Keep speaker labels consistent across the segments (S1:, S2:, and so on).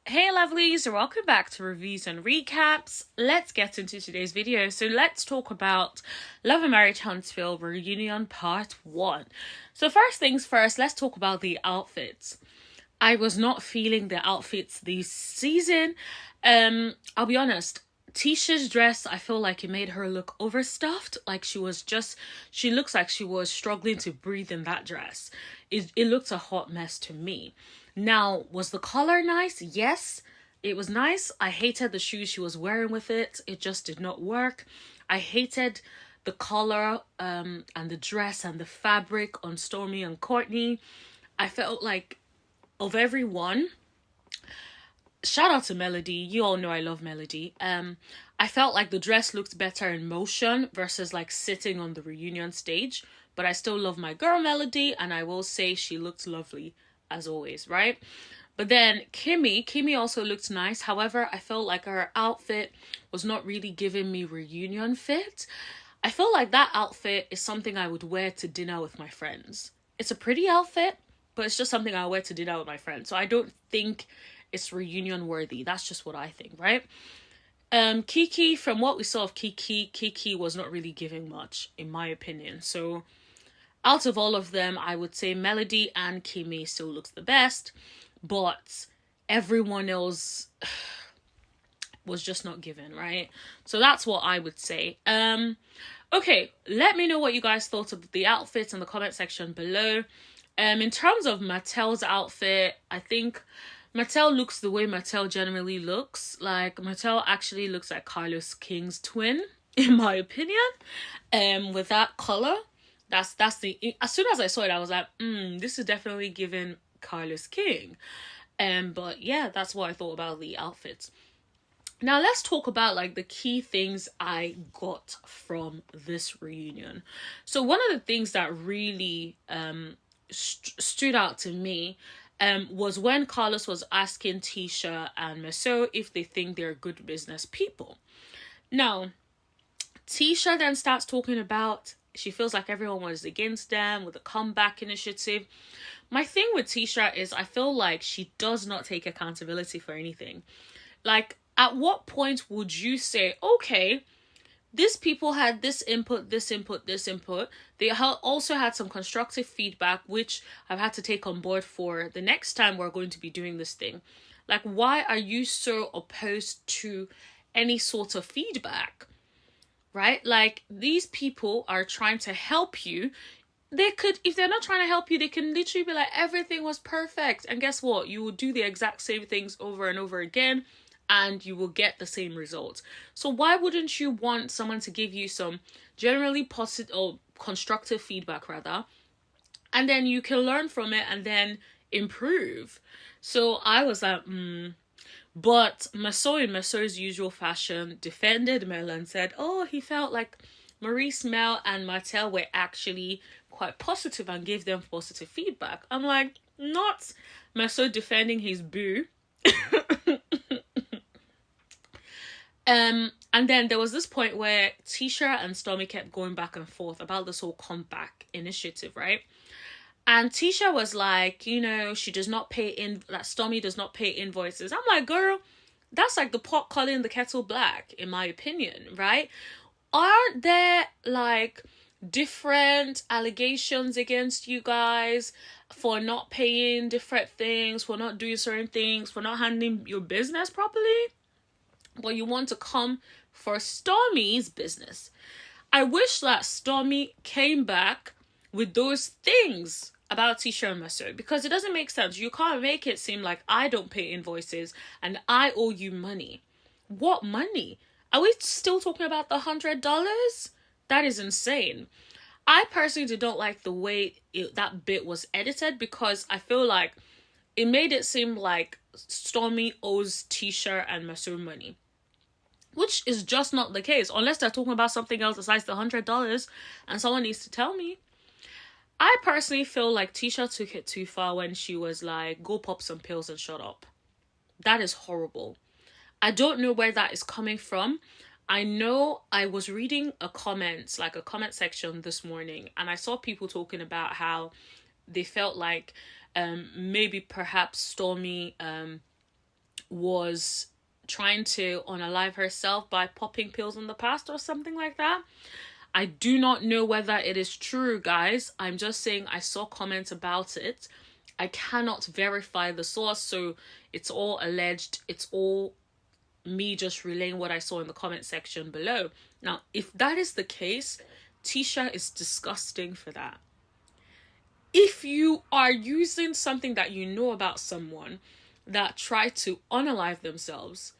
S1: Hey lovelies, welcome back to Reviews and Recaps. Let's get into today's video. So let's talk about Love and Marriage Huntsville Reunion Part 1. So first things first, let's talk about the outfits. I was not feeling the outfits this season. I'll be honest, Tisha's dress, I feel like it made her look overstuffed. Like she looks like she was struggling to breathe in that dress. It looked a hot mess to me. Now, was the color nice? Yes, it was nice. I hated the shoes she was wearing with it. It just did not work. I hated the color and the dress and the fabric on Stormy and Courtney. I felt like of everyone, shout out to Melody. You all know I love Melody. I felt like the dress looked better in motion versus like sitting on the reunion stage. But I still love my girl Melody, and I will say she looked lovely as always, right? But then Kimmi also looked nice. However, I felt like her outfit was not really giving me reunion fit. I feel like that outfit is something I would wear to dinner with my friends. It's a pretty outfit, but it's just something I wear to dinner with my friends. So I don't think it's reunion worthy. That's just what I think, right? Kiki, from what we saw of Kiki was not really giving much, in my opinion. So out of all of them, I would say Melody and Kimmi still looks the best, but everyone else was just not given, right? So that's what I would say. Okay, let me know what you guys thought of the outfits in the comment section below. In terms of Mattel's outfit, I think Mattel looks the way Mattel generally looks. Like, Mattel actually looks like Carlos King's twin, in my opinion. With that color. That's the, as soon as I saw it, I was like, this is definitely giving Carlos King. But yeah, that's what I thought about the outfits. Now let's talk about like the key things I got from this reunion. So one of the things that really stood out to me was when Carlos was asking Tisha and Maurice if they think they're good business people. Now, Tisha then starts talking about she feels like everyone was against them with the comeback initiative. My thing with Tisha is I feel like she does not take accountability for anything. Like, at what point would you say, okay, these people had this input, this input, this input. They also had some constructive feedback, which I've had to take on board for the next time we're going to be doing this thing. Like, why are you so opposed to any sort of feedback? Right? Like, these people are trying to help you. They could, if they're not trying to help you, they can literally be like, everything was perfect. And guess what? You will do the exact same things over and over again, and you will get the same results. So why wouldn't you want someone to give you some generally positive or constructive feedback rather, and then you can learn from it and then improve? So I was like, But Maurice, in Maurice's usual fashion, defended Mel and said, oh, he felt like Maurice, Mel, and Mattel were actually quite positive and gave them positive feedback. I'm like, not Maurice defending his boo. And then there was this point where Tisha and Stormy kept going back and forth about this whole comeback initiative, right? And Tisha was like, you know, she does not pay in, that Stormy does not pay invoices. I'm like, girl, that's like the pot calling the kettle black, in my opinion, right? Aren't there like different allegations against you guys for not paying different things, for not doing certain things, for not handling your business properly? But you want to come for Stormy's business. I wish that Stormy came back with those things about Tisha and Maurice, because it doesn't make sense. You can't make it seem like I don't pay invoices and I owe you money. What money? Are we still talking about the $100? That is insane. I personally don't like the way that bit was edited, because I feel like it made it seem like Stormy owes Tisha and Maurice money, which is just not the case, unless they're talking about something else besides the $100, and someone needs to tell me. I personally feel like Tisha took it too far when she was like, go pop some pills and shut up. That is horrible. I don't know where that is coming from. I know I was reading a comment section this morning, and I saw people talking about how they felt like maybe perhaps Stormy was trying to unalive herself by popping pills in the past or something like that. I do not know whether it is true, guys. I'm just saying I saw comments about it. I cannot verify the source, so it's all alleged. It's all me just relaying what I saw in the comment section below. Now, if that is the case, Tisha is disgusting for that. If you are using something that you know about someone that tried to unalive themselves,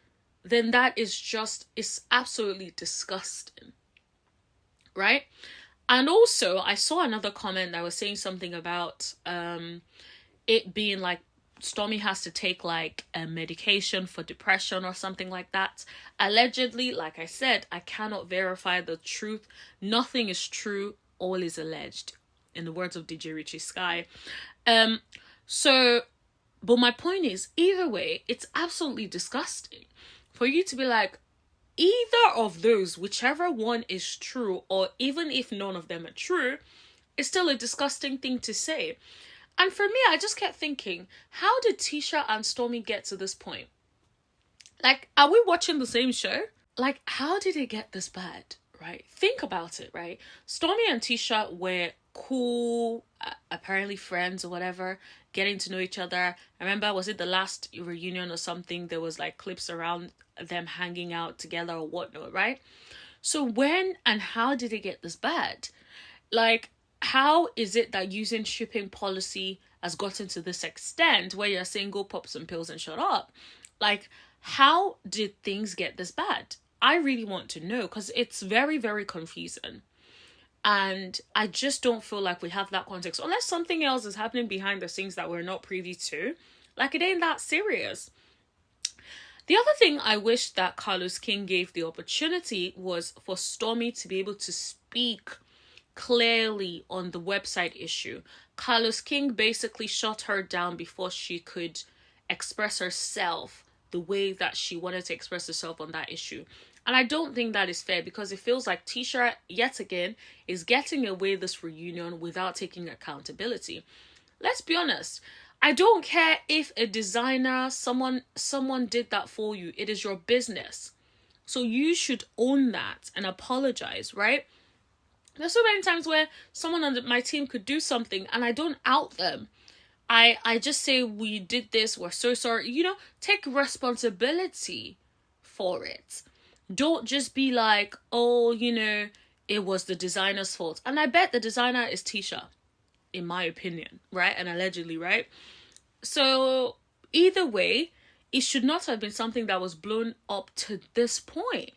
S1: then that is just, it's absolutely disgusting, right? And also, I saw another comment that was saying something about it being like Stormy has to take like a medication for depression or something like that. Allegedly, like I said, I cannot verify the truth. Nothing is true. All is alleged, in the words of DJ Richie Sky. But my point is, either way, it's absolutely disgusting for you to be like, either of those, whichever one is true, or even if none of them are true, it's still a disgusting thing to say. And for me, I just kept thinking, how did Tisha and Stormy get to this point? Like, are we watching the same show? Like, how did it get this bad, right? Think about it, right? Stormy and Tisha were cool, apparently friends or whatever, getting to know each other. I remember, was it the last reunion or something? There was like clips around them hanging out together or whatnot, right? So when and how did it get this bad? Like, how is it that using shipping policy has gotten to this extent where you're saying go pop some pills and shut up? Like, how did things get this bad? I really want to know, because it's very, very confusing. And I just don't feel like we have that context, unless something else is happening behind the scenes that we're not privy to. Like, it ain't that serious. The other thing I wish that Carlos King gave the opportunity was for Stormy to be able to speak clearly on the website issue. Carlos King basically shut her down before she could express herself the way that she wanted to express herself on that issue. And I don't think that is fair, because it feels like Tisha, yet again, is getting away this reunion without taking accountability. Let's be honest. I don't care if a designer, someone did that for you. It is your business. So you should own that and apologize, right? There's so many times where someone on my team could do something and I don't out them. I just say, we did this, we're so sorry. You know, take responsibility for it. Don't just be like, oh, you know, it was the designer's fault. And I bet the designer is Tisha, in my opinion, right? And allegedly, right? So either way, it should not have been something that was blown up to this point.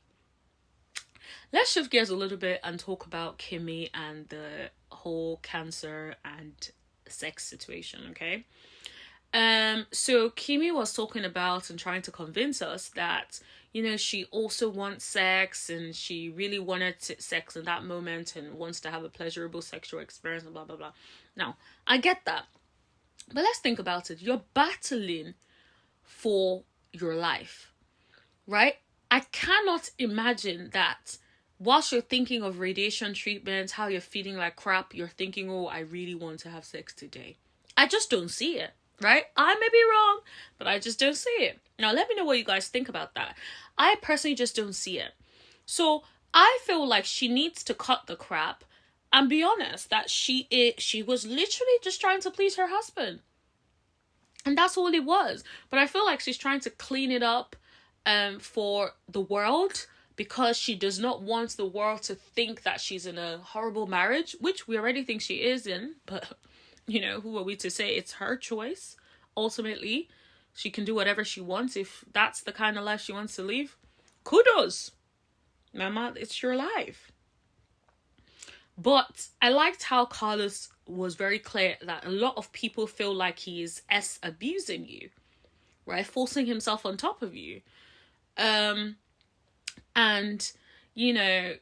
S1: Let's shift gears a little bit and talk about Kimmi and the whole cancer and sex situation, okay? So Kimmi was talking about and trying to convince us that, you know, she also wants sex and she really wanted sex in that moment and wants to have a pleasurable sexual experience and blah, blah, blah. Now, I get that. But let's think about it. You're battling for your life, right? I cannot imagine that whilst you're thinking of radiation treatment, how you're feeling like crap, you're thinking, oh, I really want to have sex today. I just don't see it, right? I may be wrong, but I just don't see it. Now, let me know what you guys think about that. I personally just don't see it. So I feel like she needs to cut the crap and be honest that she was literally just trying to please her husband. And that's all it was. But I feel like she's trying to clean it up for the world, because she does not want the world to think that she's in a horrible marriage, which we already think she is in. But, you know, who are we to say? It's her choice. Ultimately, she can do whatever she wants. If that's the kind of life she wants to live, kudos. Mama, it's your life. But I liked how Carlos was very clear that a lot of people feel like he is abusing you, right? Forcing himself on top of you. And, you know,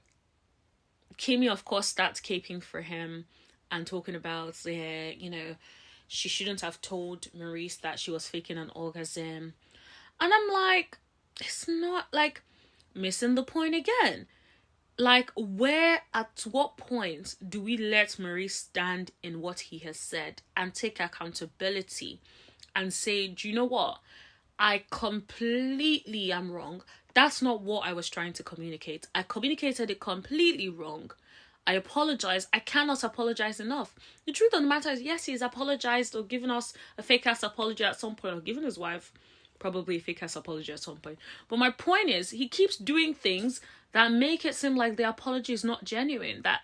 S1: Kimmi, of course, starts caping for him and talking about, you know, she shouldn't have told Maurice that she was faking an orgasm. And I'm like, it's not like missing the point again. Like, at what point do we let Maurice stand in what he has said and take accountability and say, do you know what? I completely am wrong. That's not what I was trying to communicate. I communicated it completely wrong. I apologize. I cannot apologize enough. The truth of the matter is, yes, he's apologized or given us a fake ass apology at some point, or given his wife probably a fake ass apology at some point. But my point is, he keeps doing things that make it seem like the apology is not genuine, that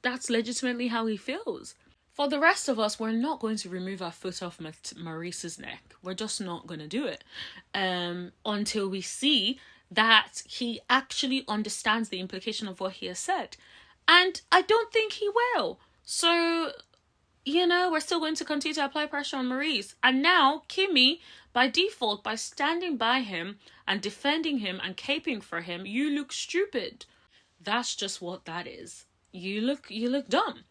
S1: that's legitimately how he feels. For the rest of us, we're not going to remove our foot off Maurice's neck. We're just not going to do it until we see that he actually understands the implication of what he has said. And I don't think he will. So, we're still going to continue to apply pressure on Maurice. And now, Kimmi, by default, by standing by him and defending him and caping for him, you look stupid. That's just what that is. You look dumb.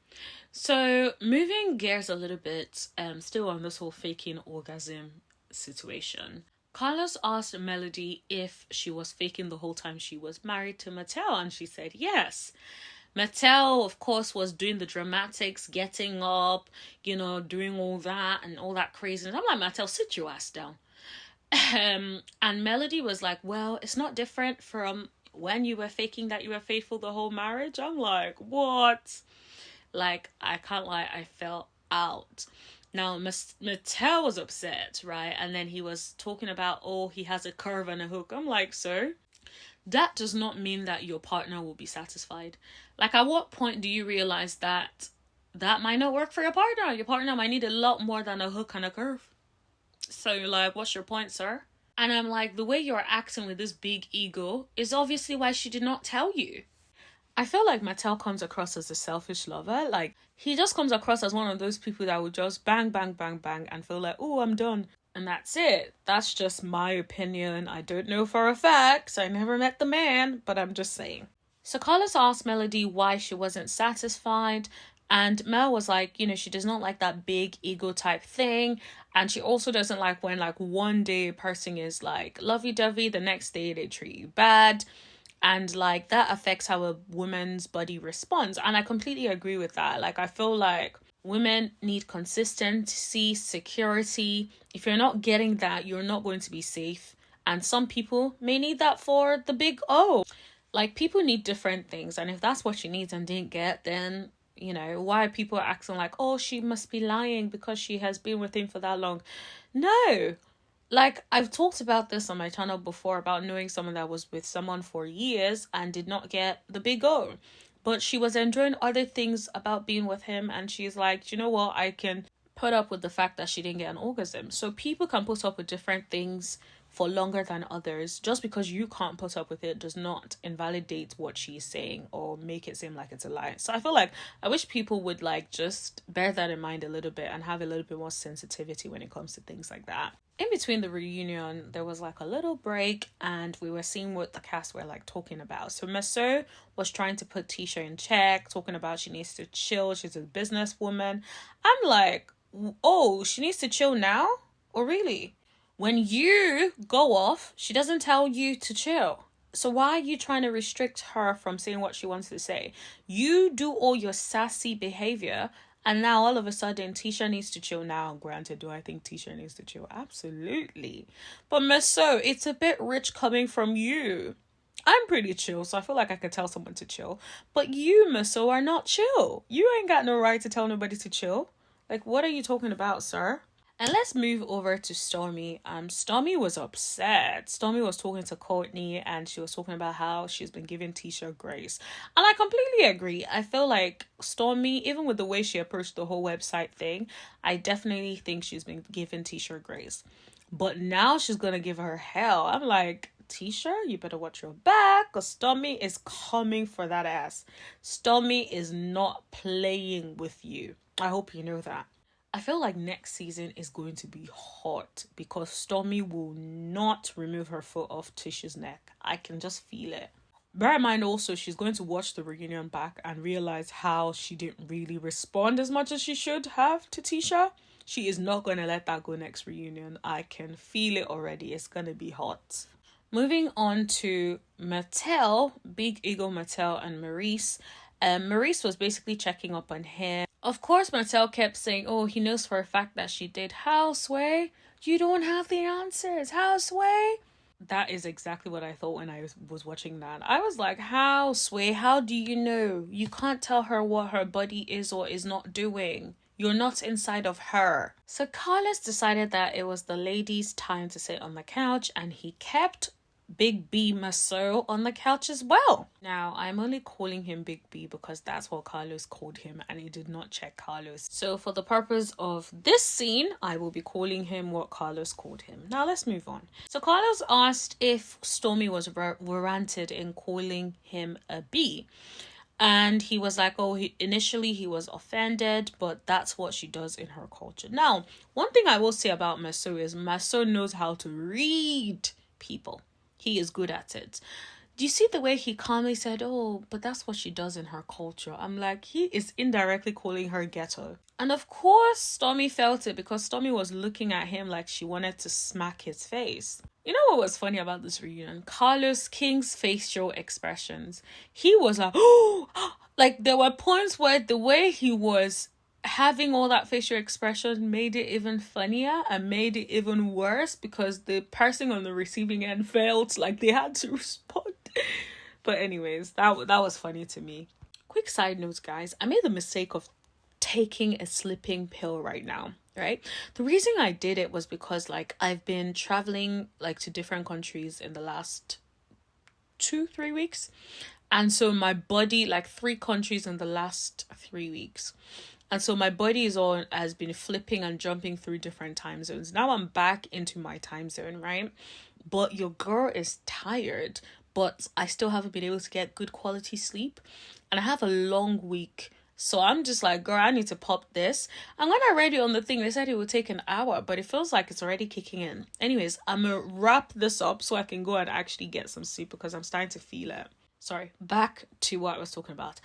S1: So, moving gears a little bit, still on this whole faking orgasm situation. Carlos asked Melody if she was faking the whole time she was married to Mattel, and she said yes. Mattel, of course, was doing the dramatics, getting up, doing all that and all that craziness. I'm like, Mattel, sit your ass down. And Melody was like, well, it's not different from when you were faking that you were faithful the whole marriage. I'm like, what? Like, I can't lie, I fell out. Now, Mattel was upset, right? And then he was talking about, he has a curve and a hook. I'm like, so? That does not mean that your partner will be satisfied. Like, at what point do you realize that might not work for your partner? Your partner might need a lot more than a hook and a curve. So, like, what's your point, sir? And I'm like, the way you're acting with this big ego is obviously why she did not tell you. I feel like Mattel comes across as a selfish lover. Like, he just comes across as one of those people that would just bang, bang, bang, bang and feel like, oh, I'm done. And that's it. That's just my opinion. I don't know for a fact. I never met the man, but I'm just saying. So Carlos asked Melody why she wasn't satisfied. And Mel was like, she does not like that big ego type thing. And she also doesn't like when, like, one day a person is, like, lovey-dovey, the next day they treat you bad. And, like, that affects how a woman's body responds. And I completely agree with that. Like, I feel like women need consistency, security. If you're not getting that, you're not going to be safe. And some people may need that for the big O. Like, people need different things. And if that's what she needs and didn't get, then, why are people acting like, oh, she must be lying because she has been with him for that long? No. Like, I've talked about this on my channel before about knowing someone that was with someone for years and did not get the big O. But she was enjoying other things about being with him, and she's like, you know what, I can put up with the fact that she didn't get an orgasm. So people can put up with different things for longer than others. Just because you can't put up with it does not invalidate what she's saying or make it seem like it's a lie. So I feel like I wish people would, like, just bear that in mind a little bit and have a little bit more sensitivity when it comes to things like that. In between the reunion, there was, like, a little break, and we were seeing what the cast were, like, talking about. So Maso was trying to put Tisha in check, talking about she needs to chill, she's a businesswoman. I'm like, oh, she needs to chill now? Or really? When you go off, she doesn't tell you to chill. So why are you trying to restrict her from saying what she wants to say? You do all your sassy behavior, and now all of a sudden Tisha needs to chill now. Granted, do I think Tisha needs to chill? Absolutely. But Maso, it's a bit rich coming from you. I'm pretty chill, so I feel like I could tell someone to chill. But you, Maso, are not chill. You ain't got no right to tell nobody to chill. Like, what are you talking about, sir? And let's move over to Stormy. Stormy was upset. Stormy was talking to Courtney, and she was talking about how she's been giving Tisha grace. And I completely agree. I feel like Stormy, even with the way she approached the whole website thing, I definitely think she's been giving Tisha grace. But now she's going to give her hell. I'm like, Tisha, you better watch your back, because Stormy is coming for that ass. Stormy is not playing with you. I hope you know that. I feel like next season is going to be hot because Stormy will not remove her foot off Tisha's neck. I can just feel it. Bear in mind also, she's going to watch the reunion back and realize how she didn't really respond as much as she should have to Tisha. She is not going to let that go next reunion. I can feel it already. It's going to be hot. Moving on to Mattel, Big Ego Mattel and Maurice. Maurice was basically checking up on him. Of course, Mattel kept saying, oh, he knows for a fact that she did houseway. You don't have the answers. How, Sway? That is exactly what I thought when I was watching that. I was like, how, Sway? How do you know? You can't tell her what her body is or is not doing. You're not inside of her. So Carlos decided that it was the lady's time to sit on the couch, and he kept Big B Maso on the couch as well. Now, I'm only calling him Big B because that's what Carlos called him, and he did not check Carlos. So for the purpose of this scene, I will be calling him what Carlos called him. Now let's move on. So Carlos asked if Stormy was warranted in calling him a B. And he was like, oh, initially he was offended, but that's what she does in her culture. Now, one thing I will say about Maso is Maso knows how to read people. He is good at it. Do you see the way he calmly said, oh, but that's what she does in her culture? I'm like, he is indirectly calling her ghetto. And of course, Stormy felt it because Stormy was looking at him like she wanted to smack his face. You know what was funny about this reunion? Carlos King's facial expressions. He was like, oh, like there were points where the way he was having all that facial expression made it even funnier and made it even worse because the person on the receiving end felt like they had to respond. But anyways, that was funny to me. Quick side note, guys. I made the mistake of taking a sleeping pill right now, right? The reason I did it was because like I've been traveling like to different countries in the last 2-3 weeks. And so my body, like 3 countries in the last 3 weeks. And so my body has been flipping and jumping through different time zones. Now I'm back into my time zone, right? But your girl is tired, but I still haven't been able to get good quality sleep. And I have a long week. So I'm just like, girl, I need to pop this. And when I read it on the thing, they said it would take an hour, but it feels like it's already kicking in. Anyways, I'm going to wrap this up so I can go and actually get some sleep because I'm starting to feel it. Sorry, back to what I was talking about.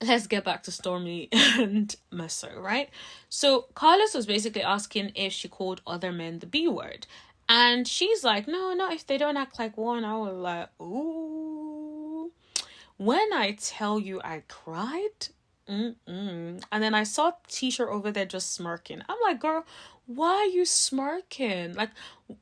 S1: Let's get back to Stormy and Maso, right? So Carlos was basically asking if she called other men the B word. And she's like, no, not if they don't act like one. I was like, ooh. When I tell you I cried, and then I saw Tisha over there just smirking. I'm like, girl, why are you smirking? Like,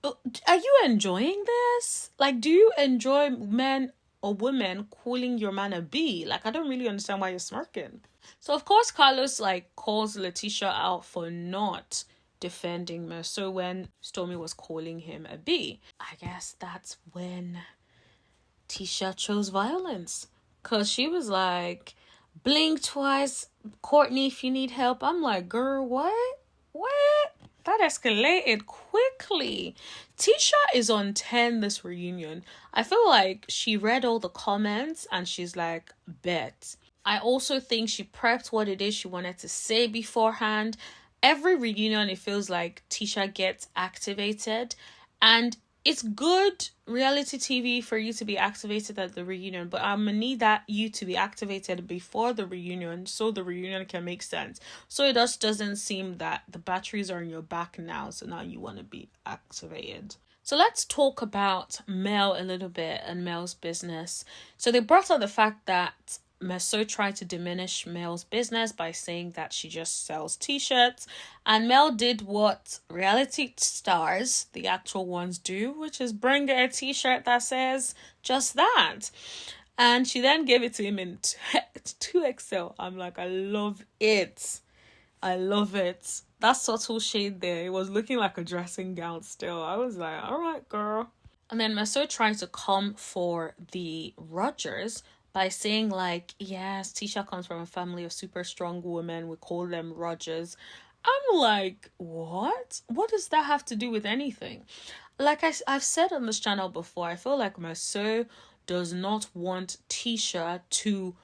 S1: are you enjoying this? Like, do you enjoy men or women calling your man a B? Like, I don't really understand why you're smirking. So of course Carlos like calls Letitia out for not defending her. So when Stormy was calling him a B, I guess that's when Tisha chose violence, because she was like, blink twice, Courtney, if you need help. I'm like, girl, what that escalated quickly. Tisha is on 10 this reunion. I feel like she read all the comments and she's like, bet. I also think she prepped what it is she wanted to say beforehand. Every reunion, it feels like Tisha gets activated, and it's good reality TV for you to be activated at the reunion, but I'm gonna need that you to be activated before the reunion so the reunion can make sense. So it just doesn't seem that the batteries are in your back now, so now you want to be activated. So let's talk about Mel a little bit and Mel's business. So they brought up the fact that Maso tried to diminish Mel's business by saying that she just sells t-shirts, and Mel did what reality stars, the actual ones, do, which is bring her a t-shirt that says just that. And she then gave it to him in 2XL. I'm like, I love it. I love it. That subtle shade there, it was looking like a dressing gown still. I was like, all right, girl. And then Maso tried to come for the Rogers by saying like, yes, Tisha comes from a family of super strong women. We call them Rogers. I'm like, what? What does that have to do with anything? Like I've said on this channel before, I feel like Maso does not want Tisha to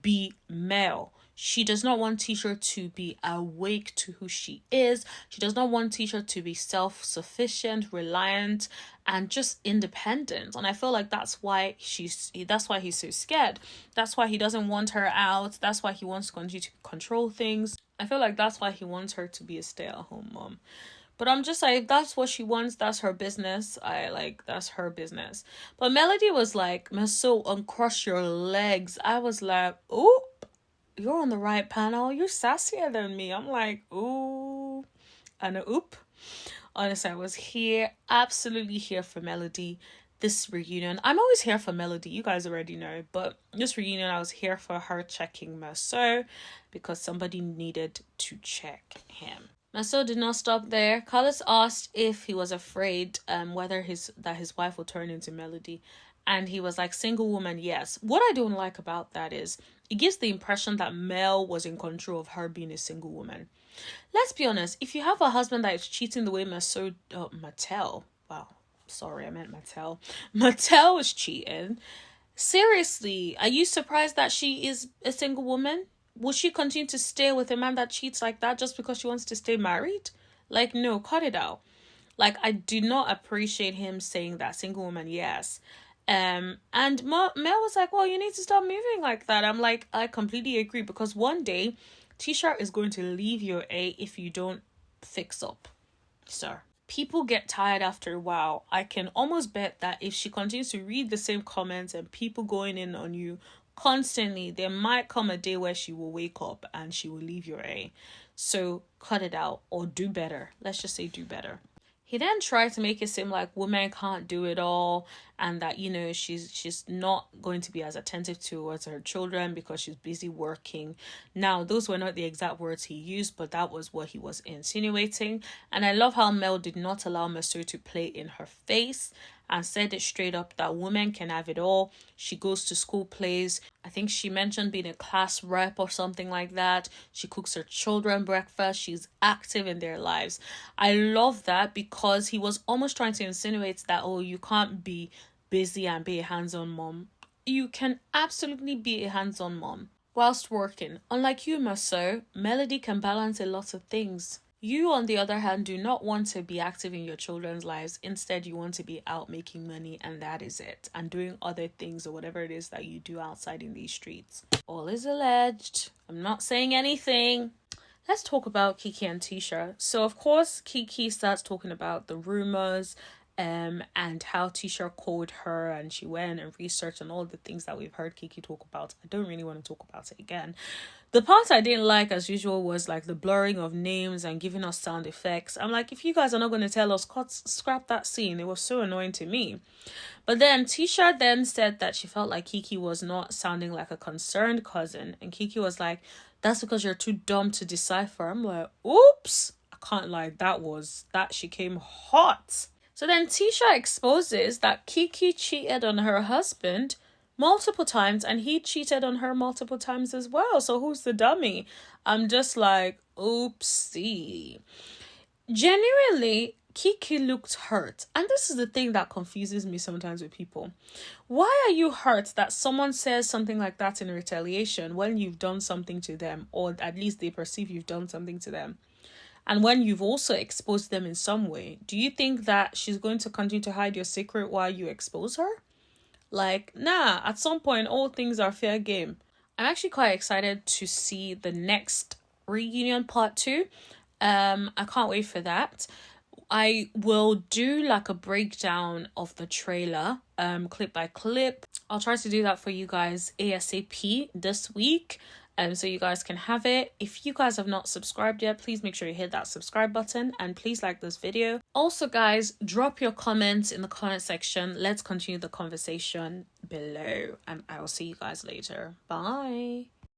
S1: be male. She does not want Tisha to be awake to who she is. She does not want Tisha to be self-sufficient, reliant, and just independent. And I feel like that's why he's so scared. That's why he doesn't want her out. That's why he wants to continue to control things. I feel like that's why he wants her to be a stay-at-home mom. But I'm just like, that's what she wants. That's her business. That's her business. But Melody was like, Maso, uncross your legs. I was like, oh, you're on the right panel. You're sassier than me. I'm like, ooh, and a oop. Honestly, I was here, absolutely here for Melody. This reunion, I'm always here for Melody, you guys already know, but this reunion, I was here for her checking Merceau because somebody needed to check him. Merceau did not stop there. Carlos asked if he was afraid whether his wife will turn into Melody, and he was like, single woman, yes. What I don't like about that is it gives the impression that Mel was in control of her being a single woman. Let's be honest, if you have a husband that is cheating the way Mattel, wow, sorry, I meant Mattel. Mattel was cheating. Seriously, are you surprised that she is a single woman? Will she continue to stay with a man that cheats like that just because she wants to stay married? Like, no, cut it out. Like, I do not appreciate him saying that, single woman, yes. And Mel was like, well, you need to stop moving like that. I'm like, I completely agree, because one day Tisha is going to leave your A if you don't fix up, sir. People get tired after a while. I can almost bet that if she continues to read the same comments and people going in on you constantly, there might come a day where she will wake up and she will leave your A. So cut it out, or do better. Let's just say do better. He then tried to make it seem like women can't do it all, and that, you know, she's not going to be as attentive towards her children because she's busy working. Now, those were not the exact words he used, but that was what he was insinuating. And I love how Mel did not allow Merceau to play in her face and said it straight up that women can have it all. She goes to school plays. I think she mentioned being a class rep or something like that. She cooks her children breakfast. She's active in their lives. I love that, because he was almost trying to insinuate that, oh, you can't be busy and be a hands-on mom. You can absolutely be a hands-on mom whilst working. Unlike you, Merceau, Melody can balance a lot of things. You, on the other hand, do not want to be active in your children's lives. Instead, you want to be out making money, and that is it. And doing other things or whatever it is that you do outside in these streets. All is alleged. I'm not saying anything. Let's talk about Kiki and Tisha. So, of course, Kiki starts talking about the rumors and how Tisha called her, and she went and researched and all the things that we've heard Kiki talk about. I don't really want to talk about it again. The part I didn't like, as usual, was like the blurring of names and giving us sound effects. I'm like, if you guys are not going to tell us, scrap that scene. It was so annoying to me. But then Tisha then said that she felt like Kiki was not sounding like a concerned cousin. And Kiki was like, that's because you're too dumb to decipher. I'm like, oops. I can't lie. That she came hot. So then Tisha exposes that Kiki cheated on her husband multiple times, and he cheated on her multiple times as well. So who's the dummy? I'm just like, oopsie. Genuinely, Kiki looked hurt. And this is the thing that confuses me sometimes with people. Why are you hurt that someone says something like that in retaliation when you've done something to them, or at least they perceive you've done something to them? And when you've also exposed them in some way, do you think that she's going to continue to hide your secret while you expose her? Like, nah, at some point, all things are fair game. I'm actually quite excited to see the next reunion part 2. I can't wait for that. I will do like a breakdown of the trailer, clip by clip. I'll try to do that for you guys ASAP this week. So you guys can have it. If you guys have not subscribed yet, please make sure you hit that subscribe button, and please like this video. Also, guys, drop your comments in the comment section. Let's continue the conversation below, and I will see you guys later. Bye.